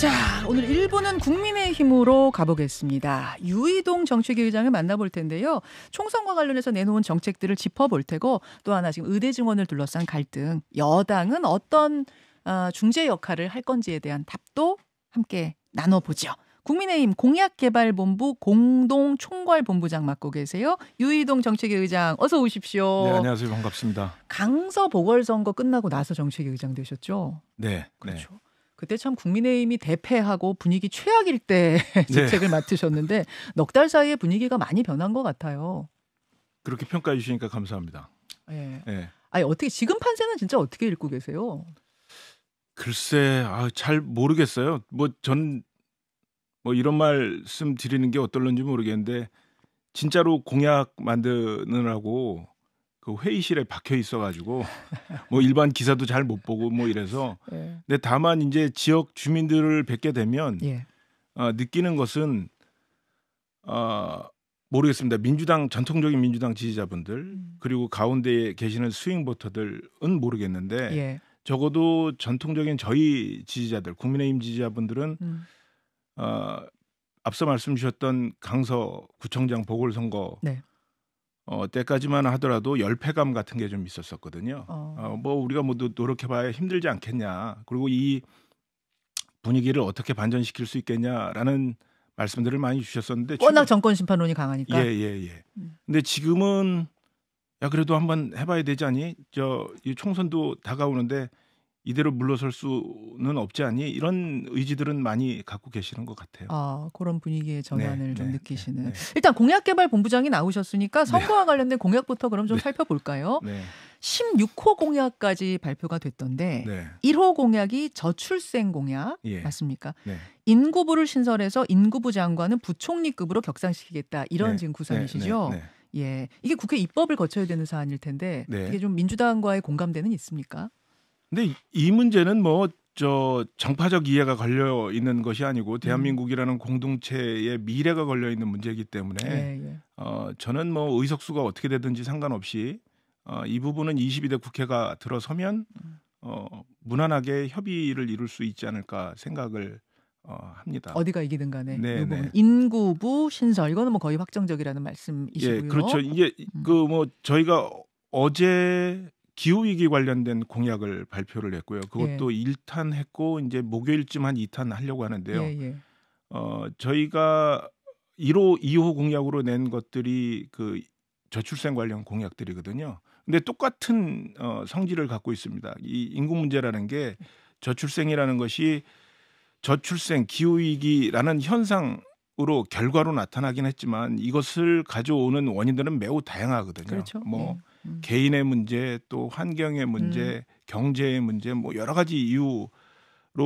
자, 오늘 1부는 국민의힘으로 가보겠습니다. 유이동 정책위 의장을 만나볼 텐데요. 총선과 관련해서 내놓은 정책들을 짚어볼 테고 또 하나 지금 의대 증원을 둘러싼 갈등, 여당은 어떤 중재 역할을 할 건지에 대한 답도 함께 나눠보죠. 국민의힘 공약개발본부 공동총괄본부장 맡고 계세요. 유이동 정책위 의장 어서 오십시오. 네, 안녕하세요. 반갑습니다. 강서 보궐선거 끝나고 나서 정책위 의장 되셨죠? 네. 그렇죠. 네. 그때 참 국민의힘이 대패하고 분위기 최악일 때 직책을 맡으셨는데 넉 달 사이에 분위기가 많이 변한 것 같아요. 그렇게 평가해 주시니까 감사합니다. 네. 네. 아니 어떻게 지금 판세는 진짜 어떻게 읽고 계세요? 글쎄, 잘 모르겠어요. 전 이런 말씀 드리는 게 어떨런지 모르겠는데 진짜로 공약 만드느라고 그 회의실에 박혀 있어가지고 일반 기사도 잘 못 보고 이래서. 근데 다만 이제 지역 주민들을 뵙게 되면 느끼는 것은 모르겠습니다. 전통적인 민주당 지지자분들 그리고 가운데에 계시는 스윙 보터들은 모르겠는데 적어도 전통적인 저희 지지자들, 국민의힘 지지자분들은 앞서 말씀 주셨던 강서 구청장 보궐선거 때까지만 하더라도 열패감 같은 게 좀 있었었거든요. 우리가 노력해봐야 힘들지 않겠냐. 그리고 이 분위기를 어떻게 반전시킬 수 있겠냐라는 말씀들을 많이 주셨었는데 워낙 정권 심판론이 강하니까. 근데 지금은 그래도 한번 해봐야 되지 않니? 이 총선도 다가오는데 이대로 물러설 수는 없지 않니? 이런 의지들은 많이 갖고 계시는 것 같아요. 그런 분위기의 전환을 좀 느끼시는. 일단 공약개발본부장이 나오셨으니까 선거와 관련된 공약부터 그럼 좀 살펴볼까요? 16호 공약까지 발표가 됐던데 1호 공약이 저출생 공약 맞습니까? 인구부를 신설해서 인구부 장관은 부총리급으로 격상시키겠다. 이런 지금 구상이시죠? 이게 국회 입법을 거쳐야 되는 사안일 텐데 이게 좀 민주당과의 공감대는 있습니까? 근데 이 문제는 정파적 이해가 걸려 있는 것이 아니고 대한민국이라는 공동체의 미래가 걸려 있는 문제이기 때문에 저는 의석수가 어떻게 되든지 상관없이 이 부분은 22대 국회가 들어서면 무난하게 협의를 이룰 수 있지 않을까 생각을 합니다. 어디가 이기든 간에 인구부 신설 이거는 거의 확정적이라는 말씀이시고요. 그렇죠. 이게 저희가 어제 기후위기 관련된 공약을 발표를 했고요. 그것도 1탄 했고 이제 목요일쯤 한 2탄 하려고 하는데요. 저희가 1호, 2호 공약으로 낸 것들이 그 저출생 관련 공약들이거든요. 근데 똑같은 성질을 갖고 있습니다. 이 인구 문제라는 게 저출생이라는 것이 저출생, 기후위기라는 현상으로 결과로 나타나긴 했지만 이것을 가져오는 원인들은 매우 다양하거든요. 그렇죠. 개인의 문제, 또 환경의 문제, 경제의 문제, 여러 가지 이유로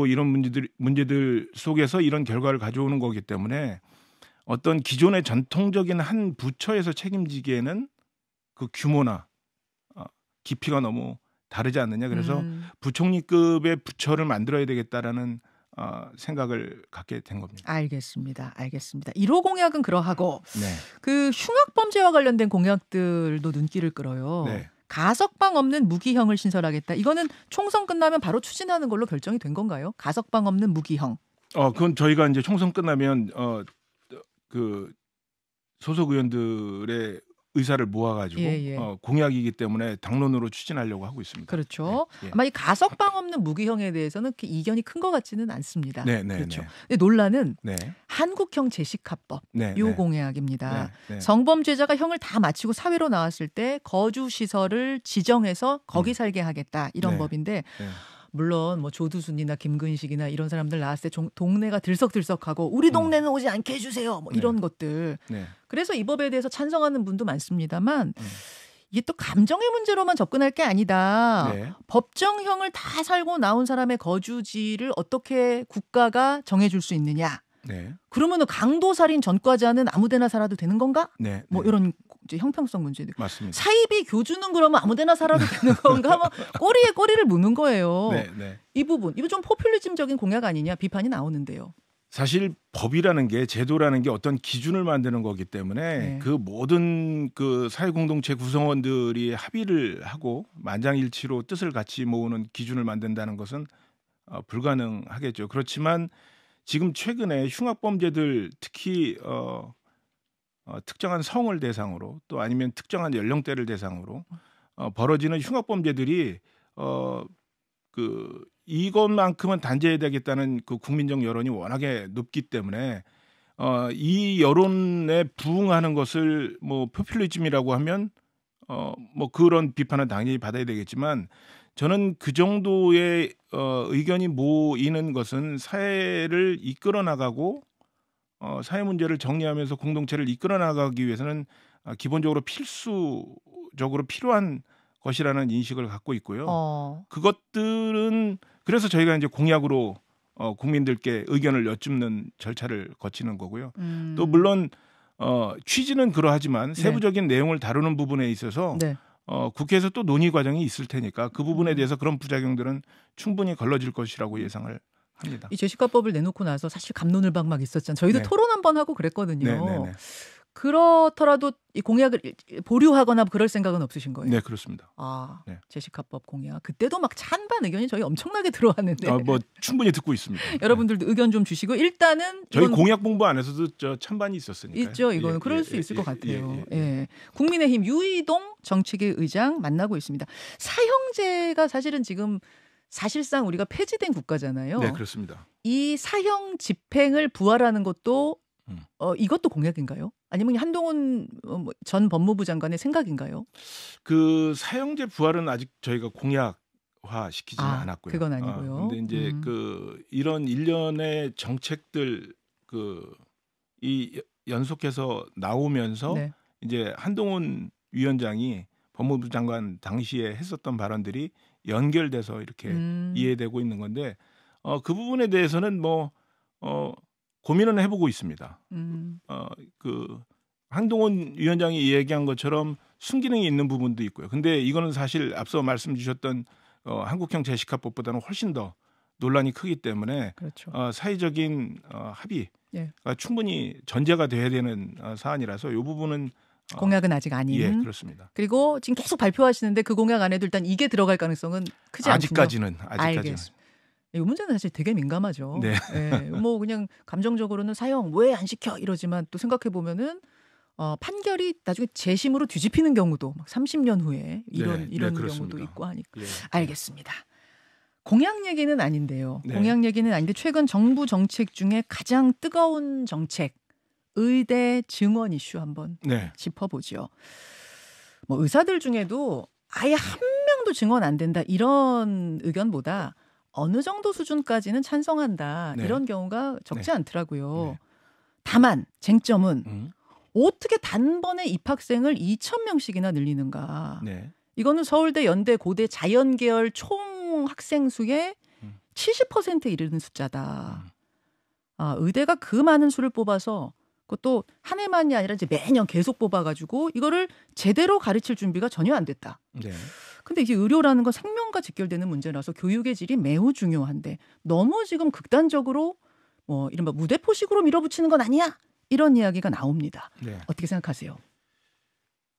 이런 문제들 속에서 이런 결과를 가져오는 거기 때문에 어떤 기존의 전통적인 한 부처에서 책임지기에는 그 규모나 깊이가 너무 다르지 않느냐. 그래서 부총리급의 부처를 만들어야 되겠다라는 생각을 갖게 된 겁니다. 알겠습니다. 1호 공약은 그러하고 그 흉악범죄와 관련된 공약들도 눈길을 끌어요. 가석방 없는 무기형을 신설하겠다. 이거는 총선 끝나면 바로 추진하는 걸로 결정이 된 건가요? 가석방 없는 무기형. 그건 저희가 이제 총선 끝나면 그 소속 의원들의 의사를 모아가지고 공약이기 때문에 당론으로 추진하려고 하고 있습니다. 그렇죠. 아마 이 가석방 없는 무기형에 대해서는 그 이견이 큰 것 같지는 않습니다. 그렇죠. 근데 논란은 한국형 재식합법 요 공약입니다. 성범죄자가 형을 다 마치고 사회로 나왔을 때 거주 시설을 지정해서 거기 살게 하겠다 이런 법인데. 물론 조두순이나 김근식이나 이런 사람들 나왔을 때 동네가 들썩들썩하고 우리 동네는 오지 않게 해주세요. 이런 것들. 그래서 이 법에 대해서 찬성하는 분도 많습니다만 이게 또 감정의 문제로만 접근할 게 아니다. 법정형을 다 살고 나온 사람의 거주지를 어떻게 국가가 정해줄 수 있느냐. 그러면은 강도살인 전과자는 아무데나 살아도 되는 건가? 이런 이제 형평성 문제들. 맞습니다. 사이비 교주는 그러면 아무데나 살아도 되는 건가? 꼬리에 꼬리를 무는 거예요. 이 부분 이거 좀 포퓰리즘적인 공약 아니냐 비판이 나오는데요. 사실 법이라는 게 제도라는 게 어떤 기준을 만드는 거기 때문에 그 모든 그 사회 공동체 구성원들이 합의를 하고 만장일치로 뜻을 같이 모으는 기준을 만든다는 것은 불가능하겠죠. 그렇지만 지금 최근에 흉악범죄들 특히 특정한 성을 대상으로 또 아니면 특정한 연령대를 대상으로 벌어지는 흉악범죄들이 이것만큼은 단죄해야 되겠다는 그 국민적 여론이 워낙에 높기 때문에 이 여론에 부응하는 것을 뭐 포퓰리즘이라고 하면 뭐 그런 비판은 당연히 받아야 되겠지만 저는 그 정도의 의견이 모이는 것은 사회를 이끌어 나가고 사회 문제를 정리하면서 공동체를 이끌어 나가기 위해서는 기본적으로 필수적으로 필요한 것이라는 인식을 갖고 있고요. 그것들은 그래서 저희가 이제 공약으로 국민들께 의견을 여쭙는 절차를 거치는 거고요. 또 물론 취지는 그러하지만 세부적인 내용을 다루는 부분에 있어서 국회에서 또 논의 과정이 있을 테니까 그 부분에 대해서 그런 부작용들은 충분히 걸러질 것이라고 예상을 합니다. 이 제시카법을 내놓고 나서 사실 갑론을박 막 있었잖아요. 저희도 토론 한번 하고 그랬거든요. 그렇더라도 이 공약을 보류하거나 그럴 생각은 없으신 거예요? 네, 그렇습니다. 제시카법 공약. 그때도 막 찬반 의견이 저희 엄청나게 들어왔는데. 뭐 충분히 듣고 있습니다. 여러분들도 의견 좀 주시고 일단은 저희 공약 공부 안에서도 찬반이 있었으니까요. 있죠. 이거는 그럴 수 있을 것 같아요. 국민의힘 유이동 정책위 의장 만나고 있습니다. 사형제가 사실은 지금 사실상 우리가 폐지된 국가잖아요. 네, 그렇습니다. 이 사형 집행을 부활하는 것도 이것도 공약인가요? 아니면 한동훈 전 법무부 장관의 생각인가요? 그 사형제 부활은 아직 저희가 공약화 시키지는 않았고요. 그건 아니고요. 근데 이제 이런 일련의 정책들 이 연속해서 나오면서 이제 한동훈 위원장이 법무부 장관 당시에 했었던 발언들이 연결돼서 이렇게 이해되고 있는 건데 그 부분에 대해서는 뭐 고민은 해보고 있습니다. 한동훈 위원장이 얘기한 것처럼 순기능이 있는 부분도 있고요. 근데 이거는 사실 앞서 말씀 주셨던 한국형 제시카법보다는 훨씬 더 논란이 크기 때문에 사회적인 합의가 충분히 전제가 돼야 되는 사안이라서 이 부분은 공약은 아직 아닌. 예, 그렇습니다. 그리고 지금 계속 발표하시는데 그 공약 안에도 일단 이게 들어갈 가능성은 크지 않군요. 아직까지는. 알겠습니다. 이 문제는 사실 되게 민감하죠. 뭐 그냥 감정적으로는 사형 왜 안 시켜 이러지만 또 생각해 보면은 판결이 나중에 재심으로 뒤집히는 경우도 막 30년 후에 이런 경우도 있고 하니까. 알겠습니다. 공약 얘기는 아닌데요. 공약 얘기는 아닌데 최근 정부 정책 중에 가장 뜨거운 정책 의대 증원 이슈 한번 짚어보죠. 뭐 의사들 중에도 아예 한 명도 증원 안 된다 이런 의견보다 어느 정도 수준까지는 찬성한다 이런 경우가 적지 않더라고요. 다만 쟁점은 어떻게 단번에 입학생을 2,000명씩이나 늘리는가. 이거는 서울대, 연대, 고대 자연계열 총 학생 수의 70%에 이르는 숫자다. 의대가 그 많은 수를 뽑아서 그것도 한 해만이 아니라 이제 매년 계속 뽑아가지고 이거를 제대로 가르칠 준비가 전혀 안 됐다. 근데 이게 의료라는 건 생명과 직결되는 문제라서 교육의 질이 매우 중요한데 너무 지금 극단적으로 뭐 이른바 무대포식으로 밀어붙이는 건 아니야. 이런 이야기가 나옵니다. 어떻게 생각하세요?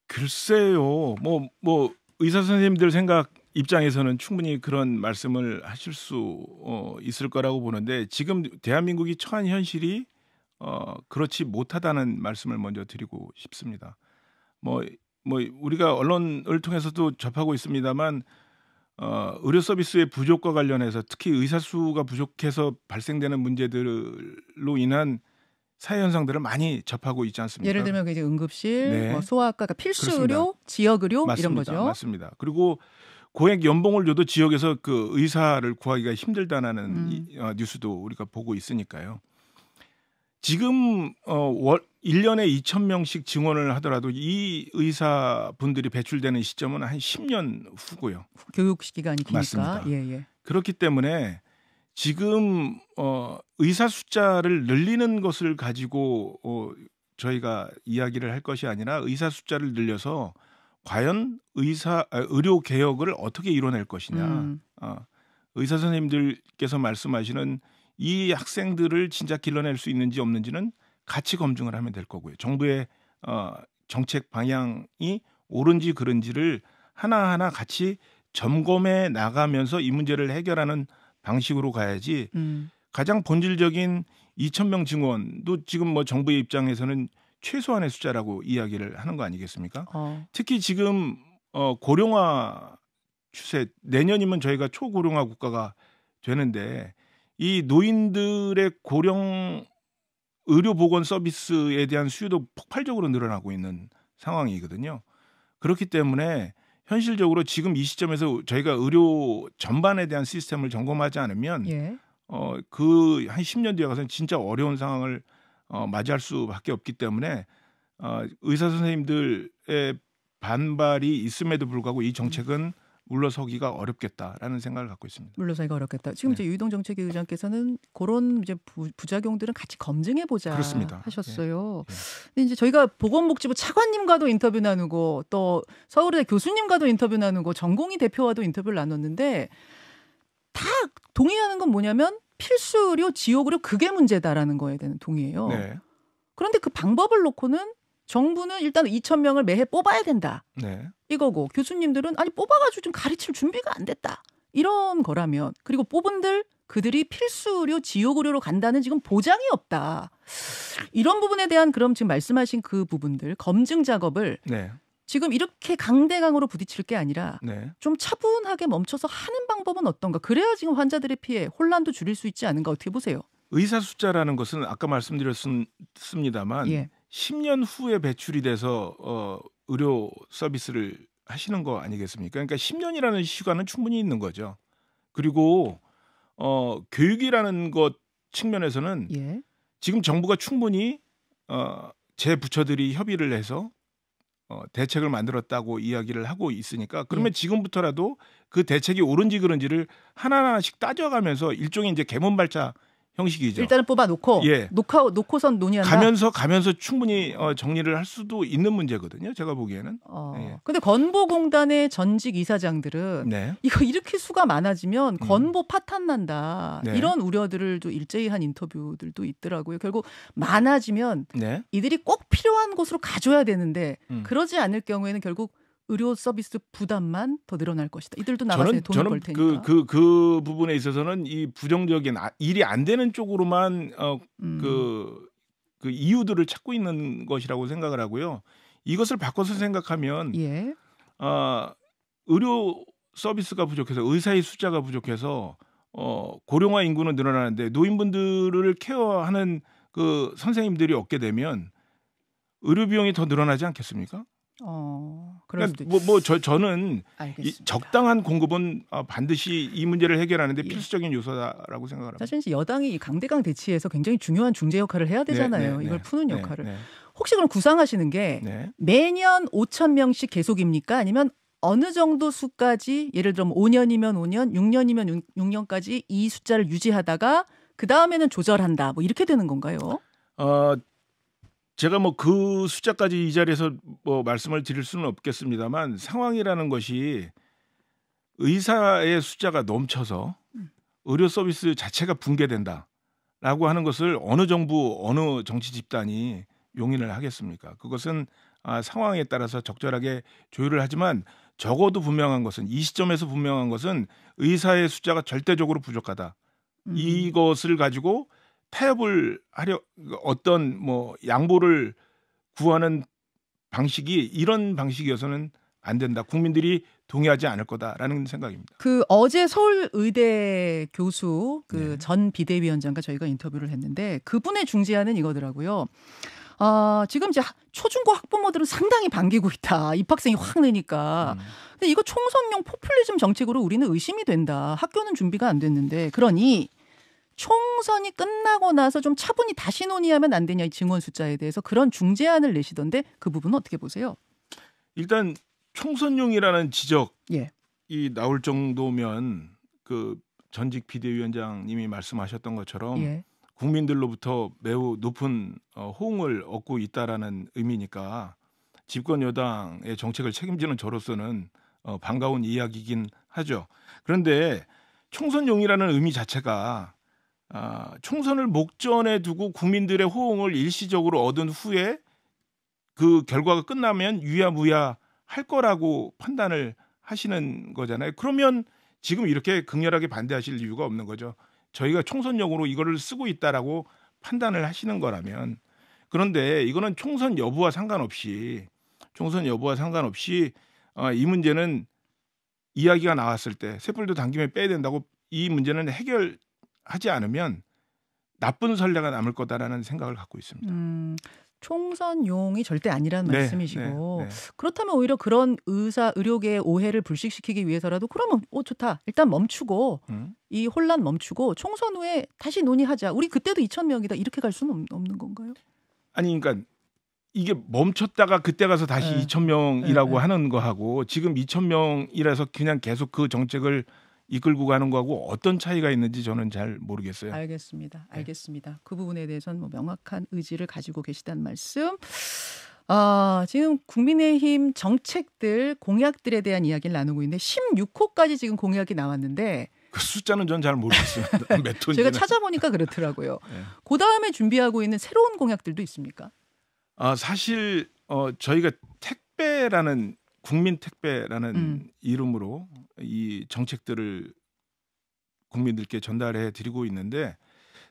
글쎄요. 뭐 의사 선생님들 생각 입장에서는 충분히 그런 말씀을 하실 수 있을 거라고 보는데 지금 대한민국이 처한 현실이 그렇지 못하다는 말씀을 먼저 드리고 싶습니다. 뭐 우리가 언론을 통해서도 접하고 있습니다만 의료 서비스의 부족과 관련해서 특히 의사 수가 부족해서 발생되는 문제들로 인한 사회 현상들을 많이 접하고 있지 않습니까? 예를 들면 이제 응급실, 뭐 소아과가 필수 의료, 지역 의료 이런 거죠. 맞습니다. 그리고 고액 연봉을 줘도 지역에서 그 의사를 구하기가 힘들다는 뉴스도 우리가 보고 있으니까요. 지금 1년에 2,000명씩 증원을 하더라도 이 의사분들이 배출되는 시점은 한 10년 후고요. 교육 시기가 아니니까. 맞습니다. 그렇기 때문에 지금 의사 숫자를 늘리는 것을 가지고 저희가 이야기를 할 것이 아니라 의사 숫자를 늘려서 과연 의료 개혁을 어떻게 이뤄낼 것이냐. 의사 선생님들께서 말씀하시는 이 학생들을 진짜 길러낼 수 있는지 없는지는 같이 검증을 하면 될 거고요. 정부의 정책 방향이 옳은지 그른지를 하나하나 같이 점검해 나가면서 이 문제를 해결하는 방식으로 가야지 가장 본질적인 2,000명 증원도 지금 뭐 정부의 입장에서는 최소한의 숫자라고 이야기를 하는 거 아니겠습니까? 특히 지금 고령화 추세, 내년이면 저희가 초고령화 국가가 되는데 이 노인들의 고령 의료보건 서비스에 대한 수요도 폭발적으로 늘어나고 있는 상황이거든요. 그렇기 때문에 현실적으로 지금 이 시점에서 저희가 의료 전반에 대한 시스템을 점검하지 않으면 예. 그 한 10년 뒤에 가서는 진짜 어려운 상황을 맞이할 수밖에 없기 때문에 의사 선생님들의 반발이 있음에도 불구하고 이 정책은 물러서기가 어렵겠다라는 생각을 갖고 있습니다. 물러서기가 어렵겠다. 지금 이제 유희동 정책위 의장께서는 그런 이제 부작용들은 같이 검증해 보자 하셨어요. 예. 근데 이제 저희가 보건복지부 차관님과도 인터뷰 나누고 또 서울대 교수님과도 인터뷰 나누고 전공의 대표와도 인터뷰를 나눴는데 다 동의하는 건 뭐냐면 필수 의료, 지역 의료 그게 문제다라는 거에 대한 동의해요. 네. 그런데 그 방법을 놓고는 정부는 일단 2,000명을 매해 뽑아야 된다. 네. 이거고 교수님들은 아니 뽑아가지고 좀 가르칠 준비가 안 됐다. 이런 거라면 그리고 뽑은들 그들이 필수 의료, 지역 의료로 간다는 지금 보장이 없다. 이런 부분에 대한 그럼 지금 말씀하신 그 부분들 검증 작업을 네. 지금 이렇게 강대강으로 부딪힐 게 아니라 네. 좀 차분하게 멈춰서 하는 방법은 어떤가? 그래야 지금 환자들의 피해, 혼란도 줄일 수 있지 않은가? 어떻게 보세요? 의사 숫자라는 것은 아까 말씀드렸습니다만 예. 10년 후에 배출이 돼서 의료 서비스를 하시는 거 아니겠습니까? 그러니까 10년이라는 시간은 충분히 있는 거죠. 그리고 교육이라는 것 측면에서는 예. 지금 정부가 충분히 제 부처들이 협의를 해서 대책을 만들었다고 이야기를 하고 있으니까 그러면 지금부터라도 그 대책이 옳은지 그른지를 하나하나씩 따져가면서 일종의 이제 개문발차 형식이죠. 일단은 뽑아놓고 예. 놓고선 논의한다. 가면서 충분히 정리를 할 수도 있는 문제거든요. 제가 보기에는. 예. 근데 건보공단의 전직 이사장들은 네. 이거 이렇게 수가 많아지면 건보 파탄 난다. 네. 이런 우려들을 좀 일제히 한 인터뷰들도 있더라고요. 결국 많아지면 네. 이들이 꼭 필요한 곳으로 가줘야 되는데 그러지 않을 경우에는 결국 의료 서비스 부담만 더 늘어날 것이다. 이들도 나가서 돈을 벌 테니까. 그 부분에 있어서는 이 부정적인 일이 안 되는 쪽으로만 그 이유들을 찾고 있는 것이라고 생각을 하고요. 이것을 바꿔서 생각하면 예. 의료 서비스가 부족해서 의사의 숫자가 부족해서 고령화 인구는 늘어나는데 노인분들을 케어하는 그 선생님들이 없게 되면 의료 비용이 더 늘어나지 않겠습니까? 그러니까 저는 적당한 공급은 반드시 이 문제를 해결하는데 필수적인 요소다라고 생각합니다. 사실 이제 여당이 강대강 대치에서 굉장히 중요한 중재 역할을 해야 되잖아요. 이걸 푸는 역할을. 혹시 그럼 구상하시는 게 매년 5,000명씩 계속입니까? 아니면 어느 정도 수까지 예를 들면 5년이면 5년, 6년이면 6년까지 이 숫자를 유지하다가 그 다음에는 조절한다. 뭐 이렇게 되는 건가요? 제가 뭐 그 숫자까지 이 자리에서 뭐 말씀을 드릴 수는 없겠습니다만 상황이라는 것이 의사의 숫자가 넘쳐서 의료 서비스 자체가 붕괴된다라고 하는 것을 어느 정부 어느 정치 집단이 용인을 하겠습니까? 그것은 상황에 따라서 적절하게 조율을 하지만 적어도 분명한 것은 이 시점에서 분명한 것은 의사의 숫자가 절대적으로 부족하다. 이것을 가지고 타협을 하려 어떤 뭐 양보를 구하는 방식이 이런 방식이어서는 안 된다. 국민들이 동의하지 않을 거다라는 생각입니다. 그 어제 서울의대 교수 그 전 비대위원장과 저희가 인터뷰를 했는데 그분의 중재안은 이거더라고요. 지금 이제 초중고 학부모들은 상당히 반기고 있다. 입학생이 확 느니까. 근데 이거 총선용 포퓰리즘 정책으로 우리는 의심이 된다. 학교는 준비가 안 됐는데 그러니 총선이 끝나고 나서 좀 차분히 다시 논의하면 안 되냐 이 증원 숫자에 대해서 그런 중재안을 내시던데 그 부분은 어떻게 보세요? 일단 총선용이라는 지적이 나올 정도면 그 전직 비대위원장님이 말씀하셨던 것처럼 국민들로부터 매우 높은 호응을 얻고 있다라는 의미니까 집권 여당의 정책을 책임지는 저로서는 반가운 이야기이긴 하죠. 그런데 총선용이라는 의미 자체가 총선을 목전에 두고 국민들의 호응을 일시적으로 얻은 후에 그 결과가 끝나면 유야무야 할 거라고 판단을 하시는 거잖아요. 그러면 지금 이렇게 극렬하게 반대하실 이유가 없는 거죠. 저희가 총선용으로 이거를 쓰고 있다라고 판단을 하시는 거라면, 그런데 이거는 총선 여부와 상관없이 이 문제는 이야기가 나왔을 때 쇳불도 당김에 빼야 된다고 이 문제는 해결하지 않으면 나쁜 선례가 남을 거다라는 생각을 갖고 있습니다. 총선용이 절대 아니라는 말씀이시고 그렇다면 오히려 그런 의료계의 오해를 불식시키기 위해서라도 그러면 좋다. 일단 멈추고 이 혼란 멈추고 총선 후에 다시 논의하자. 우리 그때도 2,000명이다. 이렇게 갈 수는 없는 건가요? 아니 그러니까 이게 멈췄다가 그때 가서 다시 2,000명이라고 하는 거하고 지금 2,000명이라서 그냥 계속 그 정책을 이끌고 가는 거하고 어떤 차이가 있는지 저는 잘 모르겠어요. 알겠습니다. 그 부분에 대해서는 뭐 명확한 의지를 가지고 계시다는 말씀. 지금 국민의힘 정책들, 공약들에 대한 이야기를 나누고 있는데 16호까지 지금 공약이 나왔는데 그 숫자는 전 잘 모르겠습니다. 몇 호인지는. 제가 찾아보니까 그렇더라고요. 그 다음에 준비하고 있는 새로운 공약들도 있습니까? 사실 저희가 택배라는 국민 택배라는 이름으로 이 정책들을 국민들께 전달해 드리고 있는데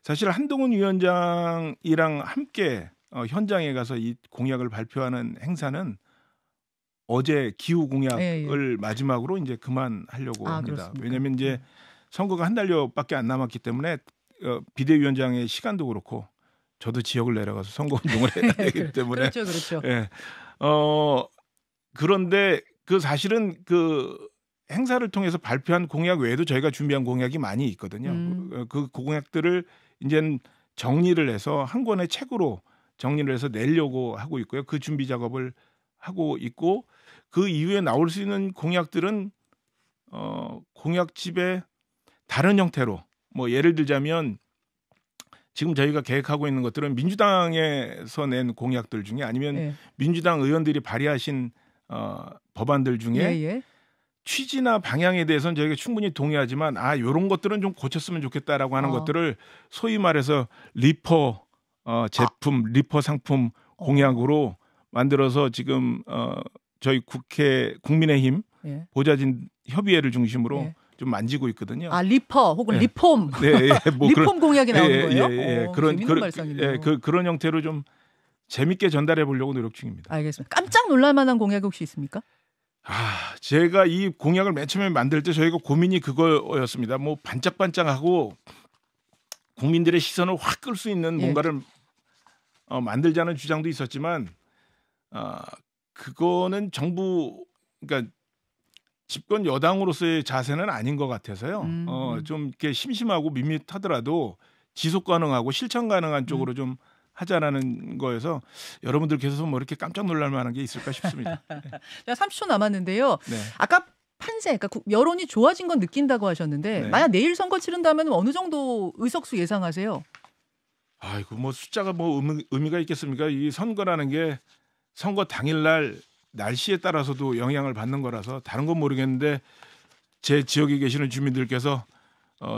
사실 한동훈 위원장이랑 함께 현장에 가서 이 공약을 발표하는 행사는 어제 기후 공약을 마지막으로 이제 그만하려고 합니다. 그렇습니까? 왜냐하면 이제 선거가 한 달여밖에 안 남았기 때문에 비대위원장의 시간도 그렇고 저도 지역을 내려가서 선거 운동을 해야 되기 때문에 그렇죠. 예. 그런데 그 사실은 그 행사를 통해서 발표한 공약 외에도 저희가 준비한 공약이 많이 있거든요. 그 공약들을 이제는 정리를 해서 한 권의 책으로 정리를 해서 내려고 하고 있고요. 그 준비 작업을 하고 있고 그 이후에 나올 수 있는 공약들은 공약집의 다른 형태로 뭐 예를 들자면 지금 저희가 계획하고 있는 것들은 민주당에서 낸 공약들 중에 아니면 민주당 의원들이 발의하신 법안들 중에 취지나 방향에 대해서는 저희가 충분히 동의하지만 이런 것들은 좀 고쳤으면 좋겠다라고 하는 것들을 소위 말해서 리퍼 제품, 리퍼 상품 공약으로 만들어서 지금 저희 국민의힘 보좌진 협의회를 중심으로 좀 만지고 있거든요. 리퍼 혹은 리폼. 뭐 리폼 공약이 나오는 거예요? 그런 형태로 좀 재밌게 전달해 보려고 노력 중입니다. 알겠습니다. 깜짝 놀랄 만한 공약이 혹시 있습니까? 제가 이 공약을 맨 처음에 만들 때 저희가 고민이 그거였습니다. 뭐 반짝반짝하고 국민들의 시선을 확 끌 수 있는 뭔가를 만들자는 주장도 있었지만 그거는 정부 그러니까 집권 여당으로서의 자세는 아닌 것 같아서요. 좀 이렇게 심심하고 밋밋하더라도 지속 가능하고 실천 가능한 쪽으로 좀 하자라는 거여서 여러분들께서 뭐 이렇게 깜짝 놀랄 만한 게 있을까 싶습니다. 30초 남았는데요. 아까 판세, 그러니까 여론이 좋아진 건 느낀다고 하셨는데 만약 내일 선거 치른다면 어느 정도 의석수 예상하세요? 뭐 숫자가 뭐 의미가 있겠습니까? 이 선거라는 게 선거 당일날 날씨에 따라서도 영향을 받는 거라서 다른 건 모르겠는데 제 지역에 계시는 주민들께서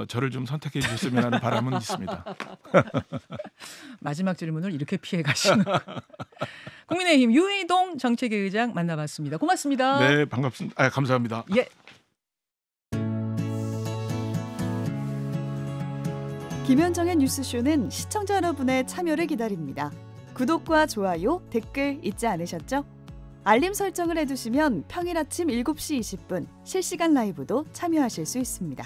저를 좀 선택해 주셨으면 하는 바람은 있습니다. 마지막 질문을 이렇게 피해 가시는. 국민의힘 유희동 정책위 의장 만나봤습니다. 고맙습니다. 네, 반갑습니다. 감사합니다. 김현정의 뉴스쇼는 시청자 여러분의 참여를 기다립니다. 구독과 좋아요, 댓글 잊지 않으셨죠? 알림 설정을 해두시면 평일 아침 7시 20분 실시간 라이브도 참여하실 수 있습니다.